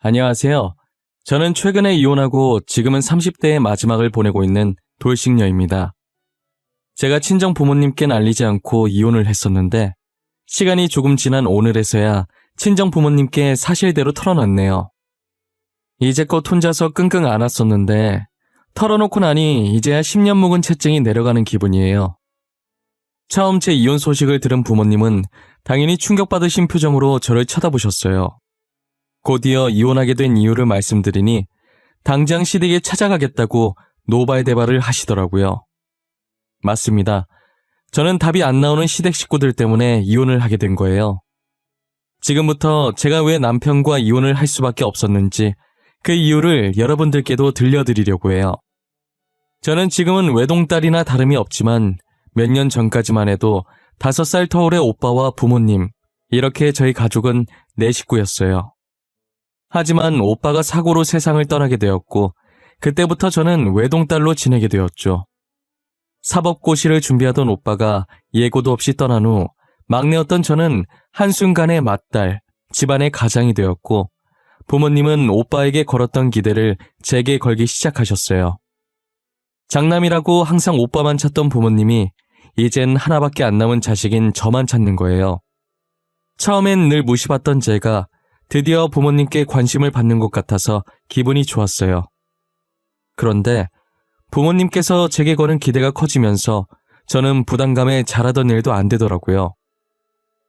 안녕하세요. 저는 최근에 이혼하고 지금은 30대의 마지막을 보내고 있는 돌싱녀입니다. 제가 친정 부모님께는 알리지 않고 이혼을 했었는데 시간이 조금 지난 오늘에서야 친정 부모님께 사실대로 털어놨네요. 이제껏 혼자서 끙끙 앓았었는데 털어놓고 나니 이제야 10년 묵은 채증이 내려가는 기분이에요. 처음 제 이혼 소식을 들은 부모님은 당연히 충격받으신 표정으로 저를 쳐다보셨어요. 곧이어 이혼하게 된 이유를 말씀드리니 당장 시댁에 찾아가겠다고 노발대발을 하시더라고요. 맞습니다. 저는 답이 안 나오는 시댁 식구들 때문에 이혼을 하게 된 거예요. 지금부터 제가 왜 남편과 이혼을 할 수밖에 없었는지 그 이유를 여러분들께도 들려드리려고 해요. 저는 지금은 외동딸이나 다름이 없지만 몇 년 전까지만 해도 5살 터울의 오빠와 부모님, 이렇게 저희 가족은 4식구였어요. 하지만 오빠가 사고로 세상을 떠나게 되었고 그때부터 저는 외동딸로 지내게 되었죠. 사법고시를 준비하던 오빠가 예고도 없이 떠난 후 막내였던 저는 한순간에 맏딸, 집안의 가장이 되었고 부모님은 오빠에게 걸었던 기대를 제게 걸기 시작하셨어요. 장남이라고 항상 오빠만 찾던 부모님이 이젠 하나밖에 안 남은 자식인 저만 찾는 거예요. 처음엔 늘 무시받던 제가 드디어 부모님께 관심을 받는 것 같아서 기분이 좋았어요. 그런데 부모님께서 제게 거는 기대가 커지면서 저는 부담감에 잘하던 일도 안 되더라고요.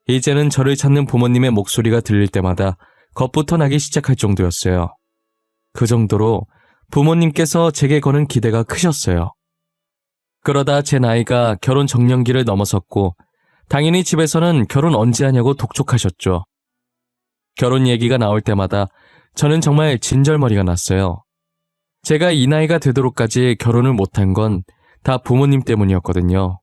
이제는 저를 찾는 부모님의 목소리가 들릴 때마다 겁부터 나기 시작할 정도였어요. 그 정도로 부모님께서 제게 거는 기대가 크셨어요. 그러다 제 나이가 결혼 적령기를 넘어섰고 당연히 집에서는 결혼 언제 하냐고 독촉하셨죠. 결혼 얘기가 나올 때마다 저는 정말 진절머리가 났어요. 제가 이 나이가 되도록까지 결혼을 못한 건 다 부모님 때문이었거든요.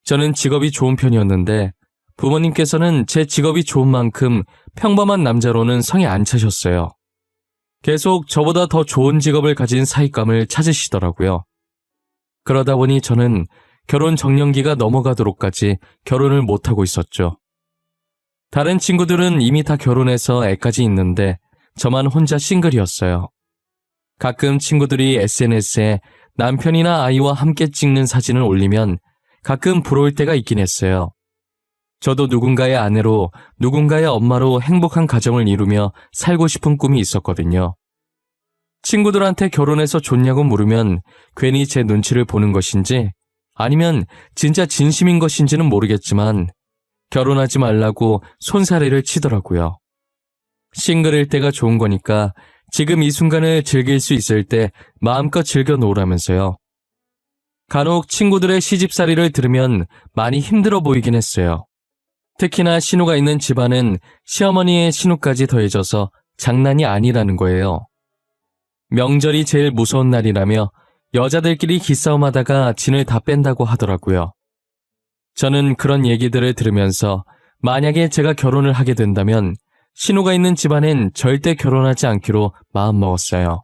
저는 직업이 좋은 편이었는데 부모님께서는 제 직업이 좋은 만큼 평범한 남자로는 성에 안 차셨어요. 계속 저보다 더 좋은 직업을 가진 사익감을 찾으시더라고요. 그러다 보니 저는 결혼 적령기가 넘어가도록까지 결혼을 못하고 있었죠. 다른 친구들은 이미 다 결혼해서 애까지 있는데 저만 혼자 싱글이었어요. 가끔 친구들이 SNS에 남편이나 아이와 함께 찍는 사진을 올리면 가끔 부러울 때가 있긴 했어요. 저도 누군가의 아내로 누군가의 엄마로 행복한 가정을 이루며 살고 싶은 꿈이 있었거든요. 친구들한테 결혼해서 좋냐고 물으면 괜히 제 눈치를 보는 것인지 아니면 진짜 진심인 것인지는 모르겠지만 결혼하지 말라고 손사래를 치더라고요. 싱글일 때가 좋은 거니까 지금 이 순간을 즐길 수 있을 때 마음껏 즐겨 놓으라면서요. 간혹 친구들의 시집살이를 들으면 많이 힘들어 보이긴 했어요. 특히나 신우가 있는 집안은 시어머니의 신우까지 더해져서 장난이 아니라는 거예요. 명절이 제일 무서운 날이라며 여자들끼리 기싸움하다가 진을 다 뺀다고 하더라고요. 저는 그런 얘기들을 들으면서 만약에 제가 결혼을 하게 된다면 신우가 있는 집안엔 절대 결혼하지 않기로 마음먹었어요.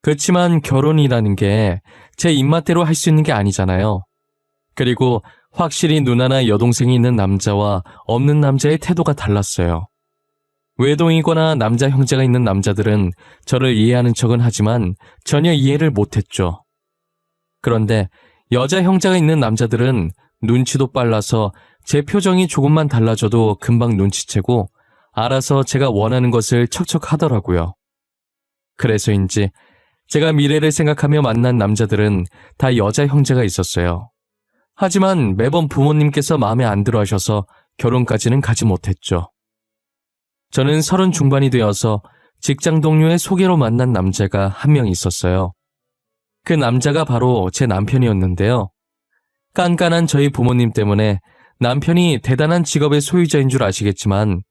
그렇지만 결혼이라는 게 제 입맛대로 할 수 있는 게 아니잖아요. 그리고 확실히 누나나 여동생이 있는 남자와 없는 남자의 태도가 달랐어요. 외동이거나 남자 형제가 있는 남자들은 저를 이해하는 척은 하지만 전혀 이해를 못했죠. 그런데 여자 형제가 있는 남자들은 눈치도 빨라서 제 표정이 조금만 달라져도 금방 눈치채고 알아서 제가 원하는 것을 척척 하더라고요. 그래서인지 제가 미래를 생각하며 만난 남자들은 다 여자 형제가 있었어요. 하지만 매번 부모님께서 마음에 안 들어 하셔서 결혼까지는 가지 못했죠. 저는 30 중반이 되어서 직장 동료의 소개로 만난 남자가 한 명 있었어요. 그 남자가 바로 제 남편이었는데요. 깐깐한 저희 부모님 때문에 남편이 대단한 직업의 소유자인 줄 아시겠지만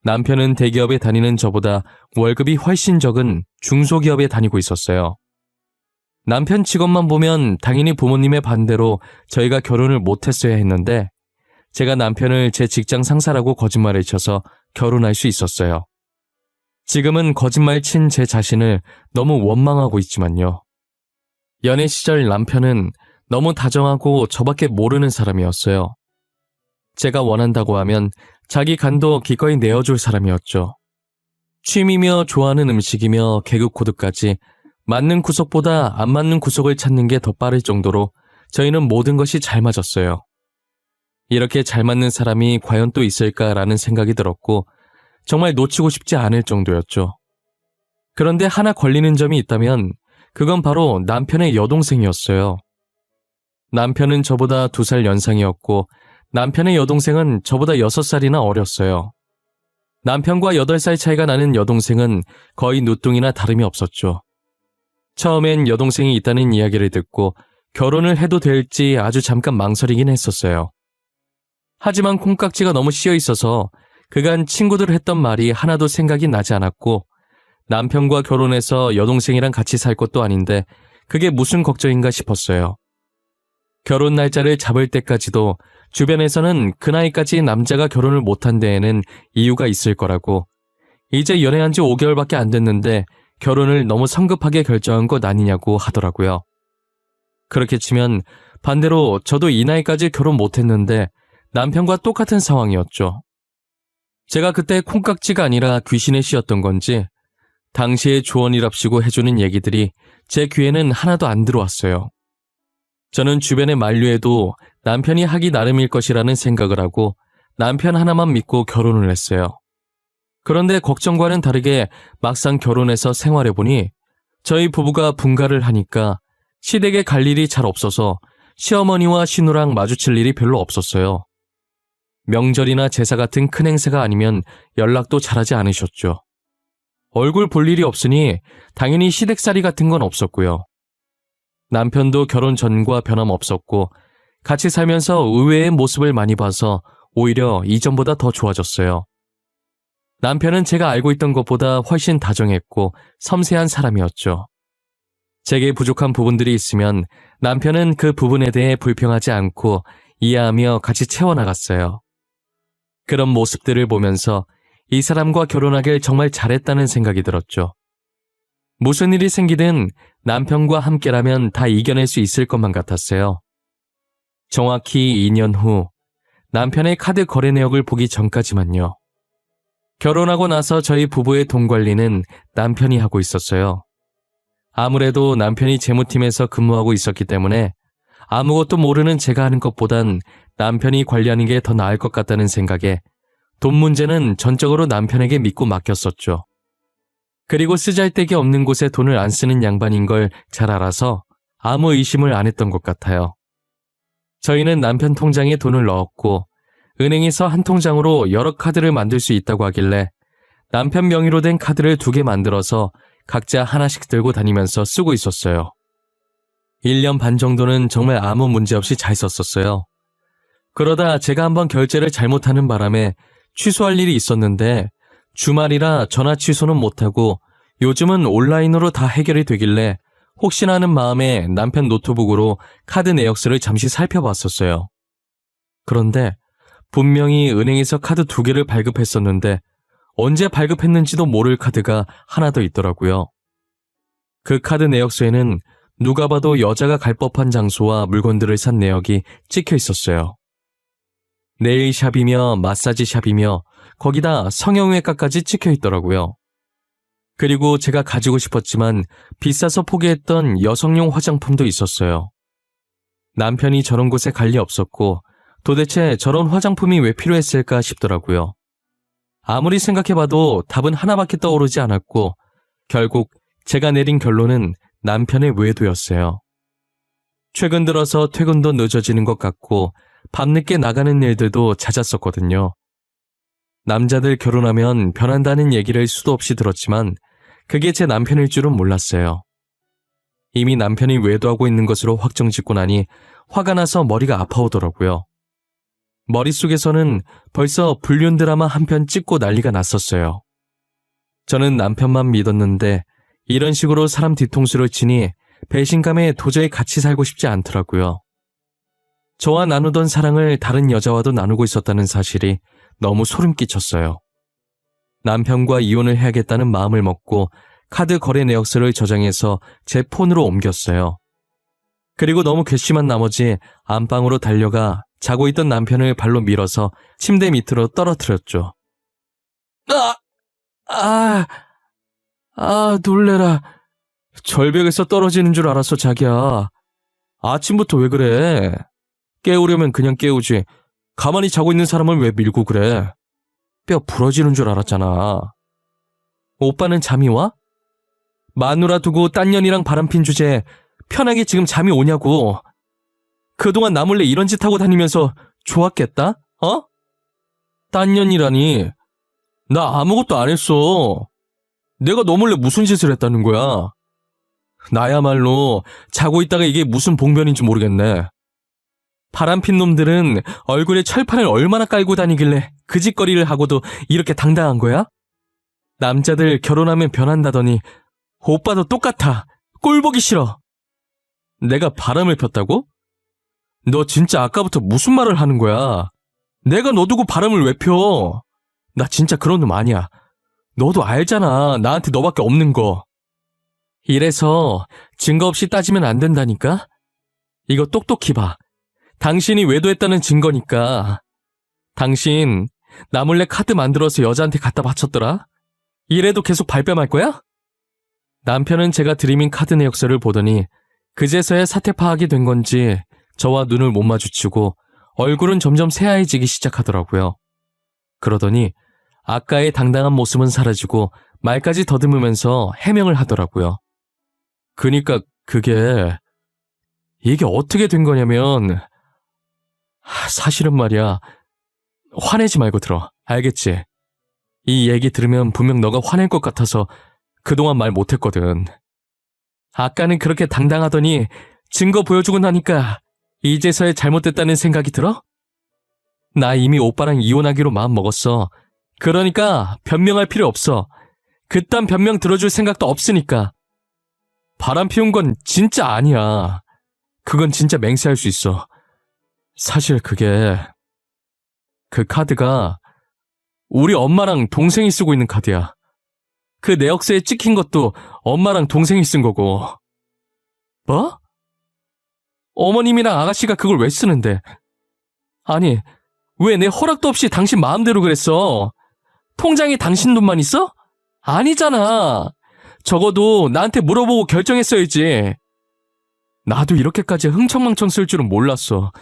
남편은 대기업에 다니는 저보다 월급이 훨씬 적은 중소기업에 다니고 있었어요. 남편 직업만 보면 당연히 부모님의 반대로 저희가 결혼을 못했어야 했는데 제가 남편을 제 직장 상사라고 거짓말을 쳐서 결혼할 수 있었어요. 지금은 거짓말 친 제 자신을 너무 원망하고 있지만요. 연애 시절 남편은 너무 다정하고 저밖에 모르는 사람이었어요. 제가 원한다고 하면 자기 간도 기꺼이 내어줄 사람이었죠. 취미며 좋아하는 음식이며 개그 코드까지 맞는 구석보다 안 맞는 구석을 찾는 게 더 빠를 정도로 저희는 모든 것이 잘 맞았어요. 이렇게 잘 맞는 사람이 과연 또 있을까라는 생각이 들었고 정말 놓치고 싶지 않을 정도였죠. 그런데 하나 걸리는 점이 있다면 그건 바로 남편의 여동생이었어요. 남편은 저보다 2살 연상이었고 남편의 여동생은 저보다 6살이나 어렸어요. 남편과 8살 차이가 나는 여동생은 거의 누뚱이나 다름이 없었죠. 처음엔 여동생이 있다는 이야기를 듣고 결혼을 해도 될지 아주 잠깐 망설이긴 했었어요. 하지만 콩깍지가 너무 씌어 있어서 그간 친구들 했던 말이 하나도 생각이 나지 않았고 남편과 결혼해서 여동생이랑 같이 살 것도 아닌데 그게 무슨 걱정인가 싶었어요. 결혼 날짜를 잡을 때까지도 주변에서는 그 나이까지 남자가 결혼을 못한 데에는 이유가 있을 거라고, 이제 연애한 지 5개월밖에 안 됐는데 결혼을 너무 성급하게 결정한 것 아니냐고 하더라고요. 그렇게 치면 반대로 저도 이 나이까지 결혼 못했는데 남편과 똑같은 상황이었죠. 제가 그때 콩깍지가 아니라 귀신에 씌었던 건지 당시에 조언이랍시고 해주는 얘기들이 제 귀에는 하나도 안 들어왔어요. 저는 주변의 만류에도 남편이 하기 나름일 것이라는 생각을 하고 남편 하나만 믿고 결혼을 했어요. 그런데 걱정과는 다르게 막상 결혼해서 생활해보니 저희 부부가 분가를 하니까 시댁에 갈 일이 잘 없어서 시어머니와 시누랑 마주칠 일이 별로 없었어요. 명절이나 제사 같은 큰 행사가 아니면 연락도 잘하지 않으셨죠. 얼굴 볼 일이 없으니 당연히 시댁살이 같은 건 없었고요. 남편도 결혼 전과 변함없었고 같이 살면서 의외의 모습을 많이 봐서 오히려 이전보다 더 좋아졌어요. 남편은 제가 알고 있던 것보다 훨씬 다정했고 섬세한 사람이었죠. 제게 부족한 부분들이 있으면 남편은 그 부분에 대해 불평하지 않고 이해하며 같이 채워나갔어요. 그런 모습들을 보면서 이 사람과 결혼하길 정말 잘했다는 생각이 들었죠. 무슨 일이 생기든 남편과 함께라면 다 이겨낼 수 있을 것만 같았어요. 정확히 2년 후 남편의 카드 거래 내역을 보기 전까지만요. 결혼하고 나서 저희 부부의 돈 관리는 남편이 하고 있었어요. 아무래도 남편이 재무팀에서 근무하고 있었기 때문에 아무것도 모르는 제가 하는 것보단 남편이 관리하는 게 더 나을 것 같다는 생각에 돈 문제는 전적으로 남편에게 믿고 맡겼었죠. 그리고 쓰잘데기 없는 곳에 돈을 안 쓰는 양반인 걸 잘 알아서 아무 의심을 안 했던 것 같아요. 저희는 남편 통장에 돈을 넣었고 은행에서 한 통장으로 여러 카드를 만들 수 있다고 하길래 남편 명의로 된 카드를 2개 만들어서 각자 하나씩 들고 다니면서 쓰고 있었어요. 1년 반 정도는 정말 아무 문제 없이 잘 썼었어요. 그러다 제가 한번 결제를 잘못하는 바람에 취소할 일이 있었는데 주말이라 전화 취소는 못하고 요즘은 온라인으로 다 해결이 되길래 혹시나 하는 마음에 남편 노트북으로 카드 내역서를 잠시 살펴봤었어요. 그런데 분명히 은행에서 카드 2개를 발급했었는데 언제 발급했는지도 모를 카드가 하나 더 있더라고요. 그 카드 내역서에는 누가 봐도 여자가 갈 법한 장소와 물건들을 산 내역이 찍혀 있었어요. 네일샵이며 마사지샵이며 거기다 성형외과까지 찍혀 있더라고요. 그리고 제가 가지고 싶었지만 비싸서 포기했던 여성용 화장품도 있었어요. 남편이 저런 곳에 갈 리 없었고 도대체 저런 화장품이 왜 필요했을까 싶더라고요. 아무리 생각해봐도 답은 하나밖에 떠오르지 않았고 결국 제가 내린 결론은 남편의 외도였어요. 최근 들어서 퇴근도 늦어지는 것 같고 밤늦게 나가는 일들도 잦았었거든요. 남자들 결혼하면 변한다는 얘기를 수도 없이 들었지만 그게 제 남편일 줄은 몰랐어요. 이미 남편이 외도하고 있는 것으로 확정짓고 나니 화가 나서 머리가 아파오더라고요. 머릿속에서는 벌써 불륜 드라마 한 편 찍고 난리가 났었어요. 저는 남편만 믿었는데 이런 식으로 사람 뒤통수를 치니 배신감에 도저히 같이 살고 싶지 않더라고요. 저와 나누던 사랑을 다른 여자와도 나누고 있었다는 사실이 너무 소름 끼쳤어요. 남편과 이혼을 해야겠다는 마음을 먹고 카드 거래 내역서를 저장해서 제 폰으로 옮겼어요. 그리고 너무 괘씸한 나머지 안방으로 달려가 자고 있던 남편을 발로 밀어서 침대 밑으로 떨어뜨렸죠. 아, 놀래라. 절벽에서 떨어지는 줄 알았어, 자기야. 아침부터 왜 그래? 깨우려면 그냥 깨우지. 가만히 자고 있는 사람을 왜 밀고 그래? 뼈 부러지는 줄 알았잖아. 오빠는 잠이 와? 마누라 두고 딴 년이랑 바람핀 주제에 편하게 지금 잠이 오냐고. 그동안 나 몰래 이런 짓 하고 다니면서 좋았겠다? 어? 딴 년이라니. 나 아무것도 안 했어. 내가 너 몰래 무슨 짓을 했다는 거야? 나야말로 자고 있다가 이게 무슨 봉변인지 모르겠네. 바람핀 놈들은 얼굴에 철판을 얼마나 깔고 다니길래 그 짓거리를 하고도 이렇게 당당한 거야? 남자들 결혼하면 변한다더니 오빠도 똑같아. 꼴 보기 싫어. 내가 바람을 폈다고? 너 진짜 아까부터 무슨 말을 하는 거야? 내가 너 두고 바람을 왜 펴? 나 진짜 그런 놈 아니야. 너도 알잖아. 나한테 너밖에 없는 거. 이래서 증거 없이 따지면 안 된다니까? 이거 똑똑히 봐. 당신이 외도했다는 증거니까. 당신 나 몰래 카드 만들어서 여자한테 갖다 바쳤더라? 이래도 계속 발뺌할 거야? 남편은 제가 드리민 카드 내역서를 보더니 그제서야 사태 파악이 된 건지 저와 눈을 못 마주치고 얼굴은 점점 새하얘지기 시작하더라고요. 그러더니 아까의 당당한 모습은 사라지고 말까지 더듬으면서 해명을 하더라고요. 그니까 이게 어떻게 된 거냐면 사실은 말이야. 화내지 말고 들어. 알겠지? 이 얘기 들으면 분명 너가 화낼 것 같아서 그동안 말 못했거든. 아까는 그렇게 당당하더니 증거 보여주고 나니까 이제서야 잘못됐다는 생각이 들어? 나 이미 오빠랑 이혼하기로 마음 먹었어. 그러니까 변명할 필요 없어. 그딴 변명 들어줄 생각도 없으니까. 바람 피운 건 진짜 아니야. 그건 진짜 맹세할 수 있어. 사실 그 카드가 우리 엄마랑 동생이 쓰고 있는 카드야. 그 내역서에 찍힌 것도 엄마랑 동생이 쓴 거고. 뭐? 어머님이랑 아가씨가 그걸 왜 쓰는데? 아니, 왜 내 허락도 없이 당신 마음대로 그랬어? 통장에 당신 돈만 있어? 아니잖아. 적어도 나한테 물어보고 결정했어야지. 나도 이렇게까지 흥청망청 쓸 줄은 몰랐어.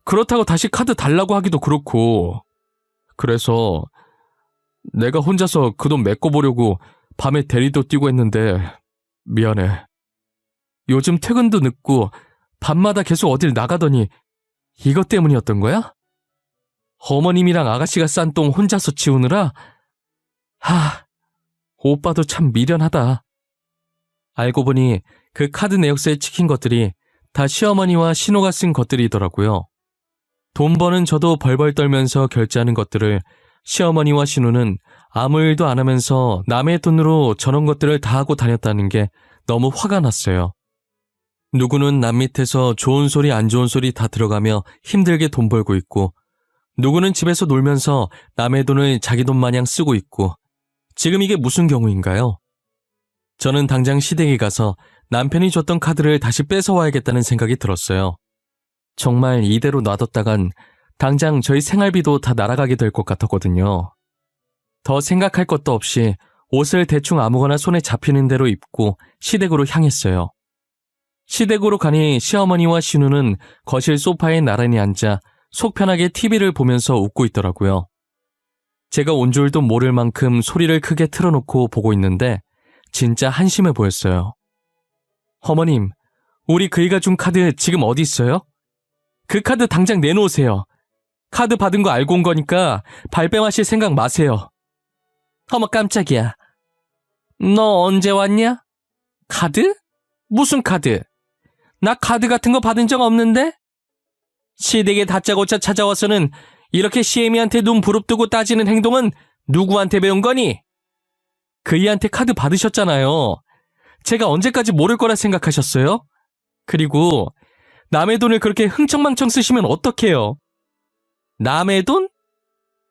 그렇다고 다시 카드 달라고 하기도 그렇고. 그래서 내가 혼자서 그 돈 메꿔보려고 밤에 대리도 뛰고 했는데 미안해. 요즘 퇴근도 늦고 밤마다 계속 어딜 나가더니 이것 때문이었던 거야? 어머님이랑 아가씨가 싼 똥 혼자서 치우느라? 오빠도 참 미련하다. 알고 보니 그 카드 내역서에 찍힌 것들이 다 시어머니와 신호가 쓴 것들이더라고요. 돈 버는 저도 벌벌 떨면서 결제하는 것들을 시어머니와 신우는 아무 일도 안 하면서 남의 돈으로 저런 것들을 다 하고 다녔다는 게 너무 화가 났어요. 누구는 남 밑에서 좋은 소리 안 좋은 소리 다 들어가며 힘들게 돈 벌고 있고, 누구는 집에서 놀면서 남의 돈을 자기 돈 마냥 쓰고 있고, 지금 이게 무슨 경우인가요? 저는 당장 시댁에 가서 남편이 줬던 카드를 다시 뺏어와야겠다는 생각이 들었어요. 정말 이대로 놔뒀다간 당장 저희 생활비도 다 날아가게 될 것 같았거든요. 더 생각할 것도 없이 옷을 대충 아무거나 손에 잡히는 대로 입고 시댁으로 향했어요. 시댁으로 가니 시어머니와 신우는 거실 소파에 나란히 앉아 속 편하게 TV를 보면서 웃고 있더라고요. 제가 온 줄도 모를 만큼 소리를 크게 틀어놓고 보고 있는데 진짜 한심해 보였어요. 어머님, 우리 그이가 준 카드 지금 어디 있어요? 그 카드 당장 내놓으세요. 카드 받은 거 알고 온 거니까 발뺌하실 생각 마세요. 어머 깜짝이야. 너 언제 왔냐? 카드? 무슨 카드? 나 카드 같은 거 받은 적 없는데? 시댁에 다짜고짜 찾아와서는 이렇게 시애미한테 눈 부릅뜨고 따지는 행동은 누구한테 배운 거니? 그이한테 카드 받으셨잖아요. 제가 언제까지 모를 거라 생각하셨어요? 그리고 남의 돈을 그렇게 흥청망청 쓰시면 어떡해요? 남의 돈?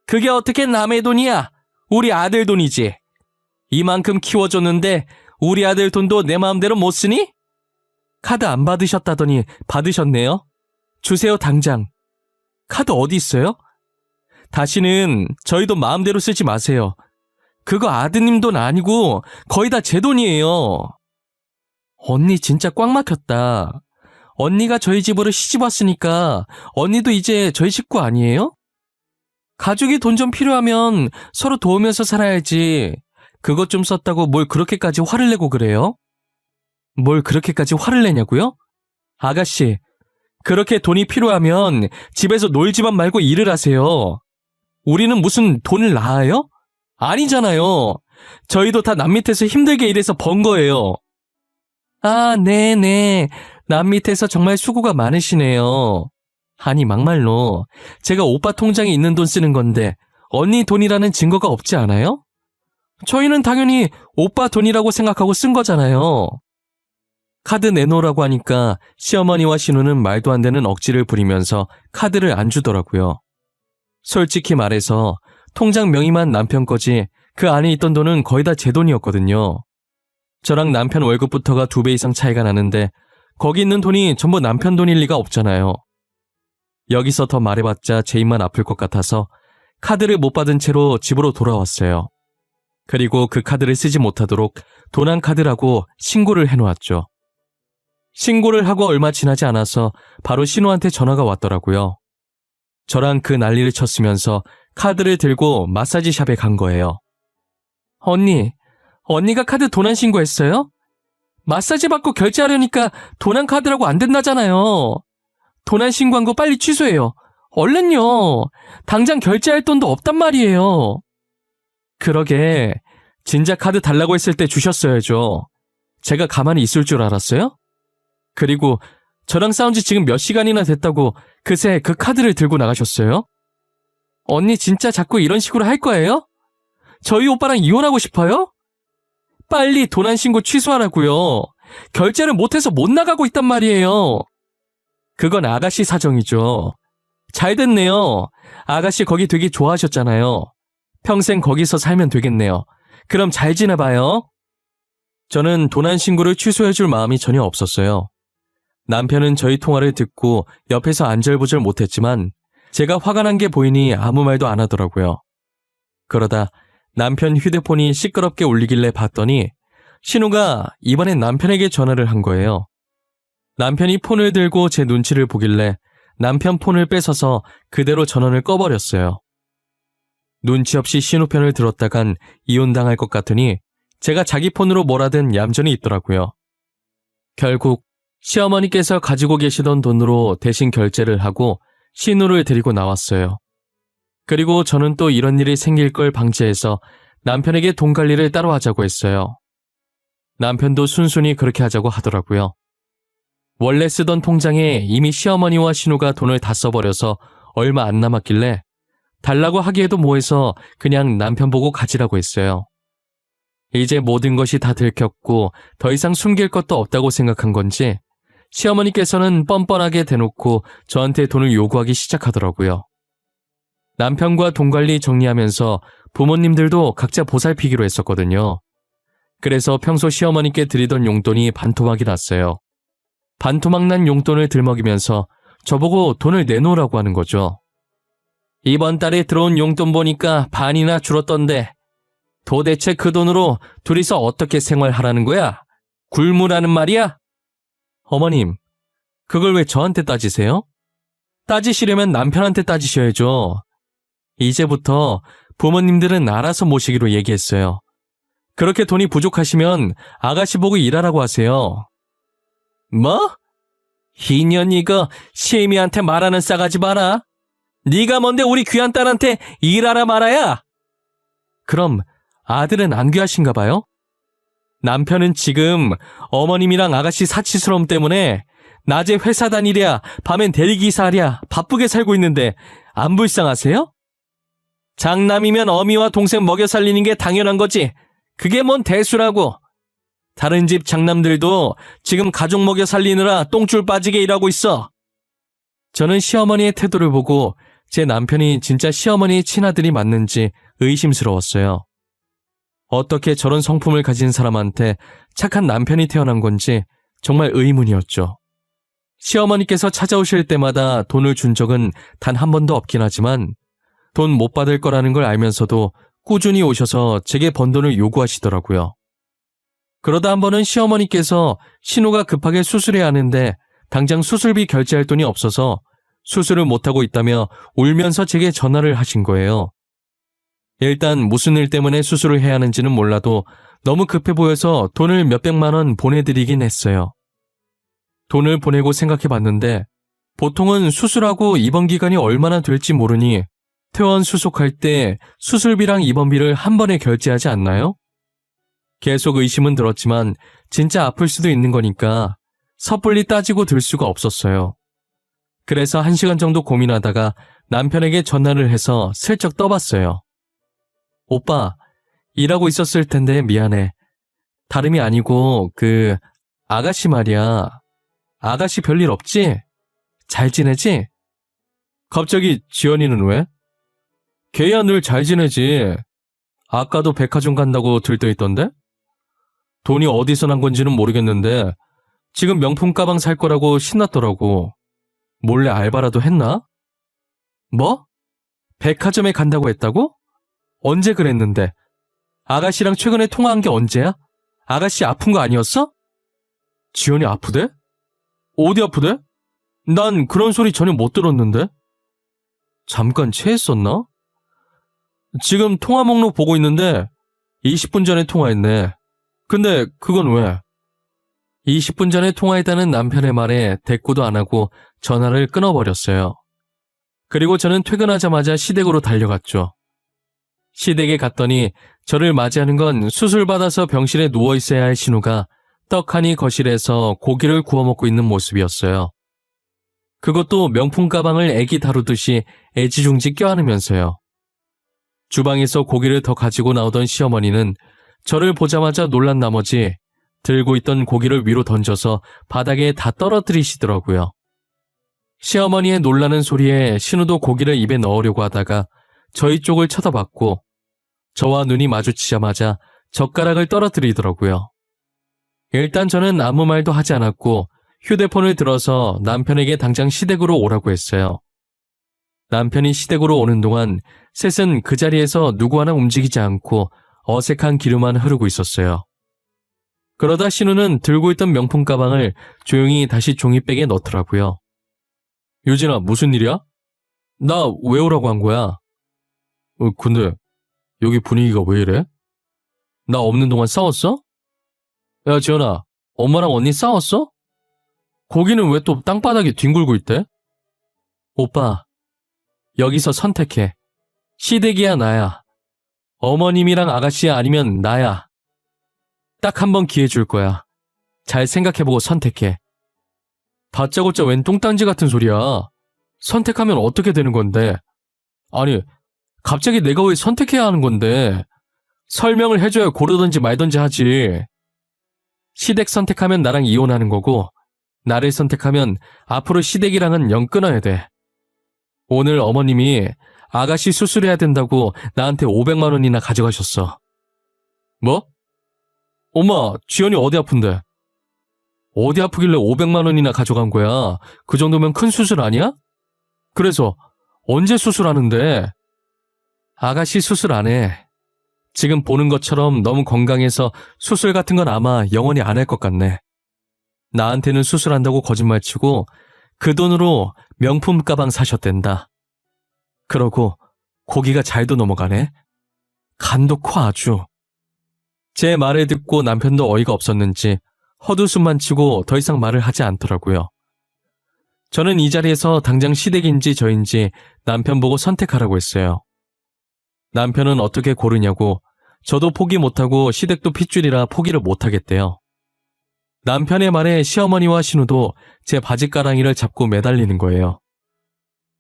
그게 어떻게 남의 돈이야? 우리 아들 돈이지. 이만큼 키워줬는데 우리 아들 돈도 내 마음대로 못 쓰니? 카드 안 받으셨다더니 받으셨네요. 주세요 당장. 카드 어디 있어요? 다시는 저희 돈 마음대로 쓰지 마세요. 그거 아드님 돈 아니고 거의 다 제 돈이에요. 언니 진짜 꽉 막혔다. 언니가 저희 집으로 시집 왔으니까 언니도 이제 저희 식구 아니에요? 가족이 돈 좀 필요하면 서로 도우면서 살아야지. 그것 좀 썼다고 뭘 그렇게까지 화를 내고 그래요? 뭘 그렇게까지 화를 내냐고요? 아가씨, 그렇게 돈이 필요하면 집에서 놀지만 말고 일을 하세요. 우리는 무슨 돈을 낳아요? 아니잖아요. 저희도 다 남 밑에서 힘들게 일해서 번 거예요. 아, 네네. 남 밑에서 정말 수고가 많으시네요. 아니, 막말로 제가 오빠 통장에 있는 돈 쓰는 건데 언니 돈이라는 증거가 없지 않아요? 저희는 당연히 오빠 돈이라고 생각하고 쓴 거잖아요. 카드 내놓으라고 하니까 시어머니와 신우는 말도 안 되는 억지를 부리면서 카드를 안 주더라고요. 솔직히 말해서 통장 명의만 남편 거지 그 안에 있던 돈은 거의 다 제 돈이었거든요. 저랑 남편 월급부터가 2배 이상 차이가 나는데 거기 있는 돈이 전부 남편 돈일 리가 없잖아요. 여기서 더 말해봤자 제 입만 아플 것 같아서 카드를 못 받은 채로 집으로 돌아왔어요. 그리고 그 카드를 쓰지 못하도록 도난 카드라고 신고를 해놓았죠. 신고를 하고 얼마 지나지 않아서 바로 신우한테 전화가 왔더라고요. 저랑 그 난리를 쳤으면서 카드를 들고 마사지샵에 간 거예요. 언니가 카드 도난 신고했어요? 마사지 받고 결제하려니까 도난 카드라고 안 된다잖아요. 도난 신고한 거 빨리 취소해요. 얼른요. 당장 결제할 돈도 없단 말이에요. 그러게, 진작 카드 달라고 했을 때 주셨어야죠. 제가 가만히 있을 줄 알았어요? 그리고 저랑 싸운 지 지금 몇 시간이나 됐다고 그새 그 카드를 들고 나가셨어요? 언니 진짜 자꾸 이런 식으로 할 거예요? 저희 오빠랑 이혼하고 싶어요? 빨리 도난 신고 취소하라고요. 결제를 못해서 못 나가고 있단 말이에요. 그건 아가씨 사정이죠. 잘 됐네요. 아가씨 거기 되게 좋아하셨잖아요. 평생 거기서 살면 되겠네요. 그럼 잘 지내봐요. 저는 도난 신고를 취소해줄 마음이 전혀 없었어요. 남편은 저희 통화를 듣고 옆에서 안절부절 못했지만 제가 화가 난 게 보이니 아무 말도 안 하더라고요. 그러다 남편 휴대폰이 시끄럽게 울리길래 봤더니 신우가 이번엔 남편에게 전화를 한 거예요. 남편이 폰을 들고 제 눈치를 보길래 남편 폰을 뺏어서 그대로 전원을 꺼버렸어요. 눈치 없이 신우 편을 들었다간 이혼당할 것 같으니 제가 자기 폰으로 뭐라든 얌전히 있더라고요. 결국 시어머니께서 가지고 계시던 돈으로 대신 결제를 하고 신우를 데리고 나왔어요. 그리고 저는 또 이런 일이 생길 걸 방지해서 남편에게 돈 관리를 따로 하자고 했어요. 남편도 순순히 그렇게 하자고 하더라고요. 원래 쓰던 통장에 이미 시어머니와 신우가 돈을 다 써버려서 얼마 안 남았길래 달라고 하기에도 뭐해서 그냥 남편 보고 가지라고 했어요. 이제 모든 것이 다 들켰고 더 이상 숨길 것도 없다고 생각한 건지 시어머니께서는 뻔뻔하게 대놓고 저한테 돈을 요구하기 시작하더라고요. 남편과 돈 관리 정리하면서 부모님들도 각자 보살피기로 했었거든요. 그래서 평소 시어머니께 드리던 용돈이 반토막이 났어요. 반토막 난 용돈을 들먹이면서 저보고 돈을 내놓으라고 하는 거죠. 이번 달에 들어온 용돈 보니까 반이나 줄었던데 도대체 그 돈으로 둘이서 어떻게 생활하라는 거야? 굶으라는 말이야? 어머님, 그걸 왜 저한테 따지세요? 따지시려면 남편한테 따지셔야죠. 이제부터 부모님들은 알아서 모시기로 얘기했어요. 그렇게 돈이 부족하시면 아가씨 보고 일하라고 하세요. 뭐? 이년 이거 시애미한테 말하는 싸가지 마라. 네가 뭔데 우리 귀한 딸한테 일하라 말아야? 그럼 아들은 안 귀하신가 봐요? 남편은 지금 어머님이랑 아가씨 사치스러움 때문에 낮에 회사 다니랴 밤엔 대리기사 하랴 바쁘게 살고 있는데 안 불쌍하세요? 장남이면 어미와 동생 먹여 살리는 게 당연한 거지. 그게 뭔 대수라고. 다른 집 장남들도 지금 가족 먹여 살리느라 똥줄 빠지게 일하고 있어. 저는 시어머니의 태도를 보고 제 남편이 진짜 시어머니의 친아들이 맞는지 의심스러웠어요. 어떻게 저런 성품을 가진 사람한테 착한 남편이 태어난 건지 정말 의문이었죠. 시어머니께서 찾아오실 때마다 돈을 준 적은 단 한 번도 없긴 하지만 돈 못 받을 거라는 걸 알면서도 꾸준히 오셔서 제게 번 돈을 요구하시더라고요. 그러다 한 번은 시어머니께서 신우가 급하게 수술해야 하는데 당장 수술비 결제할 돈이 없어서 수술을 못하고 있다며 울면서 제게 전화를 하신 거예요. 일단 무슨 일 때문에 수술을 해야 하는지는 몰라도 너무 급해 보여서 돈을 몇백만 원 보내드리긴 했어요. 돈을 보내고 생각해봤는데 보통은 수술하고 입원 기간이 얼마나 될지 모르니 퇴원 수속할 때 수술비랑 입원비를 한 번에 결제하지 않나요? 계속 의심은 들었지만 진짜 아플 수도 있는 거니까 섣불리 따지고 들 수가 없었어요. 그래서 1시간 정도 고민하다가 남편에게 전화를 해서 슬쩍 떠봤어요. 오빠, 일하고 있었을 텐데 미안해. 다름이 아니고 아가씨 말이야. 아가씨 별일 없지? 잘 지내지? 갑자기 지연이는 왜? 걔야 늘 잘 지내지. 아까도 백화점 간다고 들떠있던데? 돈이 어디서 난 건지는 모르겠는데 지금 명품 가방 살 거라고 신났더라고. 몰래 알바라도 했나? 뭐? 백화점에 간다고 했다고? 언제 그랬는데? 아가씨랑 최근에 통화한 게 언제야? 아가씨 아픈 거 아니었어? 지연이 아프대? 어디 아프대? 난 그런 소리 전혀 못 들었는데? 잠깐 체했었나? 지금 통화 목록 보고 있는데 20분 전에 통화했네. 근데 그건 왜? 20분 전에 통화했다는 남편의 말에 대꾸도 안 하고 전화를 끊어버렸어요. 그리고 저는 퇴근하자마자 시댁으로 달려갔죠. 시댁에 갔더니 저를 맞이하는 건 수술받아서 병실에 누워있어야 할 신우가 떡하니 거실에서 고기를 구워 먹고 있는 모습이었어요. 그것도 명품 가방을 애기 다루듯이 애지중지 껴안으면서요. 주방에서 고기를 더 가지고 나오던 시어머니는 저를 보자마자 놀란 나머지 들고 있던 고기를 위로 던져서 바닥에 다 떨어뜨리시더라고요. 시어머니의 놀라는 소리에 신우도 고기를 입에 넣으려고 하다가 저희 쪽을 쳐다봤고 저와 눈이 마주치자마자 젓가락을 떨어뜨리더라고요. 일단 저는 아무 말도 하지 않았고 휴대폰을 들어서 남편에게 당장 시댁으로 오라고 했어요. 남편이 시댁으로 오는 동안 셋은 그 자리에서 누구 하나 움직이지 않고 어색한 기류만 흐르고 있었어요. 그러다 신우는 들고 있던 명품 가방을 조용히 다시 종이백에 넣더라고요. 유진아, 무슨 일이야? 나 왜 오라고 한 거야? 근데 여기 분위기가 왜 이래? 나 없는 동안 싸웠어? 야, 지연아, 엄마랑 언니 싸웠어? 거기는 왜 또 땅바닥에 뒹굴고 있대? 오빠, 여기서 선택해. 시댁이야, 나야. 어머님이랑 아가씨야, 아니면 나야. 딱 한 번 기회 줄 거야. 잘 생각해보고 선택해. 다짜고짜 웬 똥딴지 같은 소리야. 선택하면 어떻게 되는 건데? 아니, 갑자기 내가 왜 선택해야 하는 건데? 설명을 해줘야 고르든지 말든지 하지. 시댁 선택하면 나랑 이혼하는 거고 나를 선택하면 앞으로 시댁이랑은 영 끊어야 돼. 오늘 어머님이 아가씨 수술해야 된다고 나한테 500만 원이나 가져가셨어. 뭐? 엄마, 지연이 어디 아픈데? 어디 아프길래 500만 원이나 가져간 거야? 그 정도면 큰 수술 아니야? 그래서 언제 수술하는데? 아가씨 수술 안 해. 지금 보는 것처럼 너무 건강해서 수술 같은 건 아마 영원히 안 할 것 같네. 나한테는 수술한다고 거짓말치고 그 돈으로 명품 가방 사셨댄다. 그러고 고기가 잘도 넘어가네. 간도 커 아주. 제 말을 듣고 남편도 어이가 없었는지 헛웃음만 치고 더 이상 말을 하지 않더라고요. 저는 이 자리에서 당장 시댁인지 저인지 남편 보고 선택하라고 했어요. 남편은 어떻게 고르냐고 저도 포기 못하고 시댁도 핏줄이라 포기를 못하겠대요. 남편의 말에 시어머니와 신우도 제 바지가랑이를 잡고 매달리는 거예요.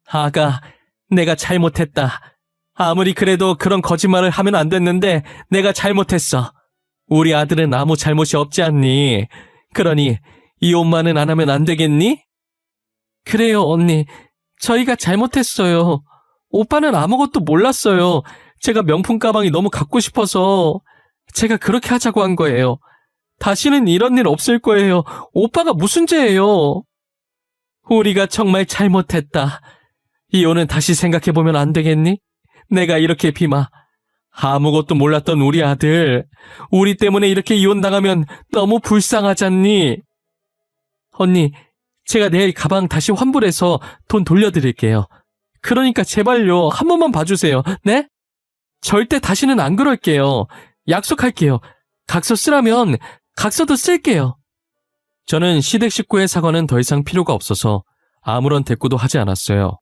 아가, 내가 잘못했다. 아무리 그래도 그런 거짓말을 하면 안 됐는데 내가 잘못했어. 우리 아들은 아무 잘못이 없지 않니? 그러니 이혼만은 안 하면 안 되겠니? 그래요, 언니. 저희가 잘못했어요. 오빠는 아무것도 몰랐어요. 제가 명품 가방이 너무 갖고 싶어서 제가 그렇게 하자고 한 거예요. 다시는 이런 일 없을 거예요. 오빠가 무슨 죄예요? 우리가 정말 잘못했다. 이혼은 다시 생각해보면 안 되겠니? 내가 이렇게 비마. 아무것도 몰랐던 우리 아들, 우리 때문에 이렇게 이혼당하면 너무 불쌍하잖니? 언니, 제가 내일 가방 다시 환불해서 돈 돌려드릴게요. 그러니까 제발요, 한 번만 봐주세요. 네? 절대 다시는 안 그럴게요. 약속할게요. 각서 쓰라면 각서도 쓸게요. 저는 시댁 식구의 사과는 더 이상 필요가 없어서 아무런 대꾸도 하지 않았어요.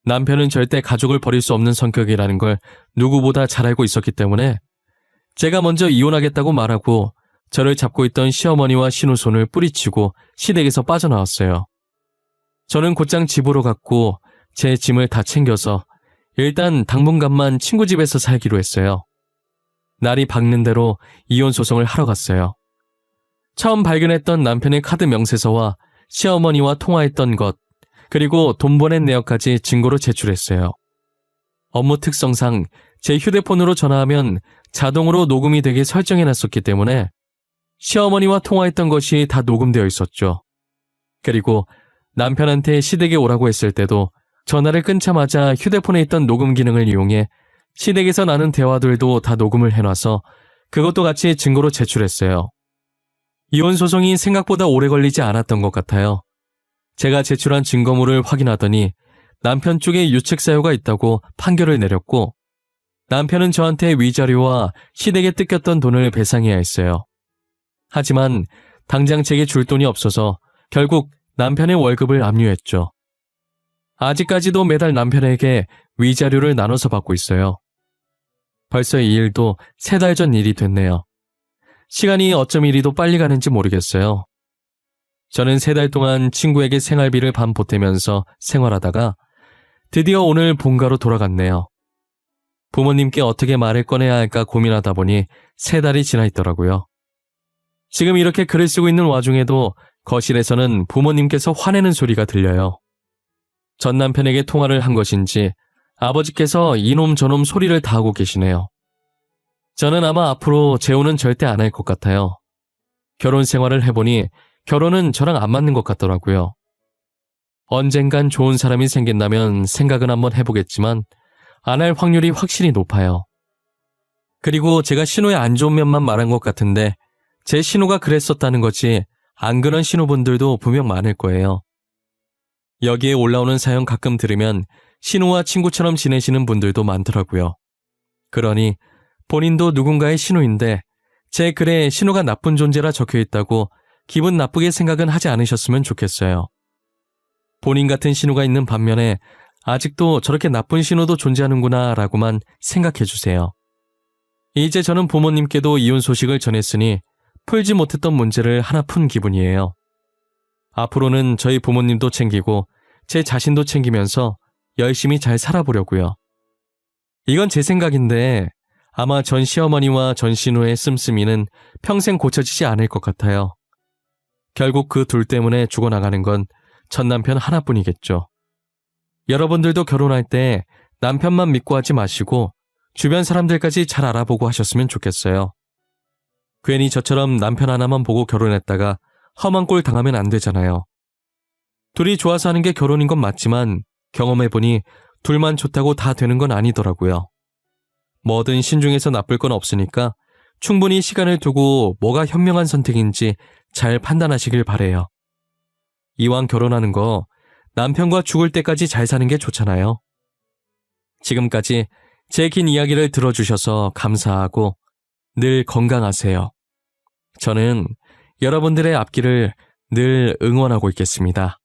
남편은 절대 가족을 버릴 수 없는 성격이라는 걸 누구보다 잘 알고 있었기 때문에 제가 먼저 이혼하겠다고 말하고 저를 잡고 있던 시어머니와 신우손을 뿌리치고 시댁에서 빠져나왔어요. 저는 곧장 집으로 갔고 제 짐을 다 챙겨서 일단 당분간만 친구 집에서 살기로 했어요. 날이 밝는 대로 이혼 소송을 하러 갔어요. 처음 발견했던 남편의 카드 명세서와 시어머니와 통화했던 것, 그리고 돈 보낸 내역까지 증거로 제출했어요. 업무 특성상 제 휴대폰으로 전화하면 자동으로 녹음이 되게 설정해놨었기 때문에 시어머니와 통화했던 것이 다 녹음되어 있었죠. 그리고 남편한테 시댁에 오라고 했을 때도 전화를 끊자마자 휴대폰에 있던 녹음 기능을 이용해 시댁에서 나눈 대화들도 다 녹음을 해놔서 그것도 같이 증거로 제출했어요. 이혼 소송이 생각보다 오래 걸리지 않았던 것 같아요. 제가 제출한 증거물을 확인하더니 남편 쪽에 유책 사유가 있다고 판결을 내렸고 남편은 저한테 위자료와 시댁에 뜯겼던 돈을 배상해야 했어요. 하지만 당장 제게 줄 돈이 없어서 결국 남편의 월급을 압류했죠. 아직까지도 매달 남편에게 위자료를 나눠서 받고 있어요. 벌써 이 일도 3달 전 일이 됐네요. 시간이 어쩜 이리도 빨리 가는지 모르겠어요. 저는 3달 동안 친구에게 생활비를 반 보태면서 생활하다가 드디어 오늘 본가로 돌아갔네요. 부모님께 어떻게 말을 꺼내야 할까 고민하다 보니 3달이 지나 있더라고요. 지금 이렇게 글을 쓰고 있는 와중에도 거실에서는 부모님께서 화내는 소리가 들려요. 전 남편에게 통화를 한 것인지 아버지께서 이놈 저놈 소리를 다 하고 계시네요. 저는 아마 앞으로 재혼은 절대 안 할 것 같아요. 결혼 생활을 해보니 결혼은 저랑 안 맞는 것 같더라고요. 언젠간 좋은 사람이 생긴다면 생각은 한번 해보겠지만 안 할 확률이 확실히 높아요. 그리고 제가 신우의 안 좋은 면만 말한 것 같은데 제 신우가 그랬었다는 거지 안 그런 신우분들도 분명 많을 거예요. 여기에 올라오는 사연 가끔 들으면 신우와 친구처럼 지내시는 분들도 많더라고요. 그러니 본인도 누군가의 신우인데 제 글에 신우가 나쁜 존재라 적혀있다고 기분 나쁘게 생각은 하지 않으셨으면 좋겠어요. 본인 같은 신우가 있는 반면에 아직도 저렇게 나쁜 신우도 존재하는구나 라고만 생각해주세요. 이제 저는 부모님께도 이혼 소식을 전했으니 풀지 못했던 문제를 하나 푼 기분이에요. 앞으로는 저희 부모님도 챙기고 제 자신도 챙기면서 열심히 잘 살아보려고요. 이건 제 생각인데 아마 전 시어머니와 전 신우의 씀씀이는 평생 고쳐지지 않을 것 같아요. 결국 그 둘 때문에 죽어나가는 건 전 남편 하나뿐이겠죠. 여러분들도 결혼할 때 남편만 믿고 하지 마시고 주변 사람들까지 잘 알아보고 하셨으면 좋겠어요. 괜히 저처럼 남편 하나만 보고 결혼했다가 험한 꼴 당하면 안 되잖아요. 둘이 좋아서 하는 게 결혼인 건 맞지만 경험해보니 둘만 좋다고 다 되는 건 아니더라고요. 뭐든 신중해서 나쁠 건 없으니까 충분히 시간을 두고 뭐가 현명한 선택인지 잘 판단하시길 바래요. 이왕 결혼하는 거 남편과 죽을 때까지 잘 사는 게 좋잖아요. 지금까지 제 긴 이야기를 들어주셔서 감사하고 늘 건강하세요. 저는 여러분들의 앞길을 늘 응원하고 있겠습니다.